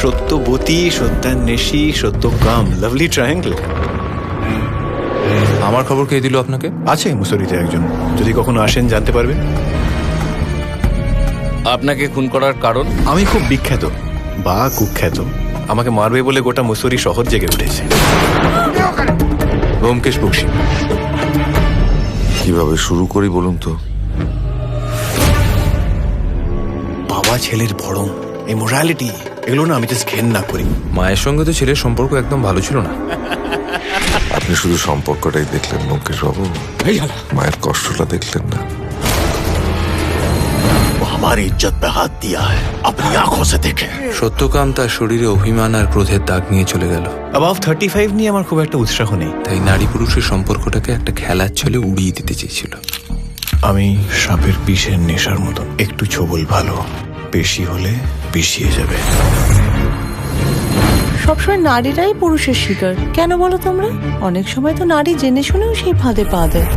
Satyabati, Satyanweshi, Satyakam, lovely triangle. আমার খবর কে দিল আপনাকে? আছে মুসরিতে একজন, যদি কখনো আসেন জানতে পারবেন। আপনাকে খুন করার কারণ? আমি খুব বিখ্যাত বা কুখ্যাত, আমাকে মারবে বলে গোটা মুসরি শহর জেগে উঠেছে। ব্যোমকেশ বক্সী। কিভাবে শুরু করি বলুন তো? বাবা ছেলের ভরম, এই মোরালিটি, এগুলো না আমি জাস্ট ঘেন্না করি। মায়ের সঙ্গে তো ছেলের সম্পর্ক একদম ভালো ছিল না। আপনি শুধু সম্পর্কটাই দেখলেন ব্যোমকেশ বাবু, মায়ের কষ্টটা দেখলেন না। हमारी इज्जत पे हाथ दिया है, अपनी आंखों से देखे। সত্যকাম তার শরীরে অভিমান আর ক্রোধের দাগ নিয়ে চলে গেল। অ্যাবাভ 35 নিয়ে আমার খুব একটা উৎসাহ নেই। তাই নারী পুরুষের সম্পর্কটাকে একটা খেলার ছলে উড়িয়ে দিতে চেয়েছিল। আমি সাপের বিষের নেশার মতো, একটু ছোবল ভালো, বেশি হলে বিষিয়ে যাবে। সবসময় নারীরাই পুরুষের শিকার কেন বলো তোমরা? অনেক সময় তো নারী জেনে শুনেও সেই ফাঁদে পা দেয়।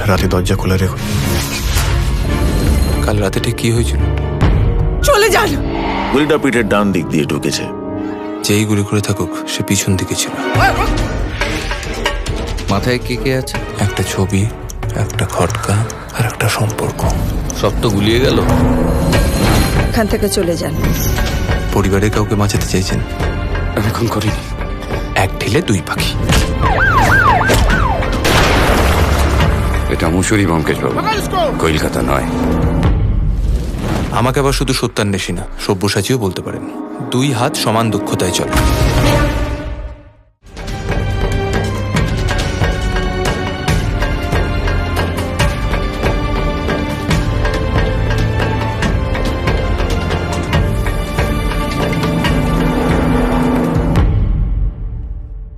রাতে দরজা খোলা রেখো। কাল রাতে ঠিক কি হয়েছিল? চলে যান। গুলিটা পিঠের ডান দিক দিয়ে ঢুকেছে। যেই গুলি করে থাকুক সে পিছন দিকে ছিল। মাথায় কে কে আছে? একটা ছবি, একটা খটকা আর একটা সম্পর্ক। সব তো গুলিয়ে গেল। এখান থেকে চলে যান। পরিবারের কাউকে বাঁচাতে চাইছেন? আমি খুন করিনি। এক ঢিলে দুই পাখি। এটা মুসুরি ব্যোমকেশ বাবু, কলকাতা নয়। আমাকে আবার শুধু সত্যান্বেষী না, সব্যসাচীও বলতে পারেন। দুই হাত সমান দক্ষতায় চলে।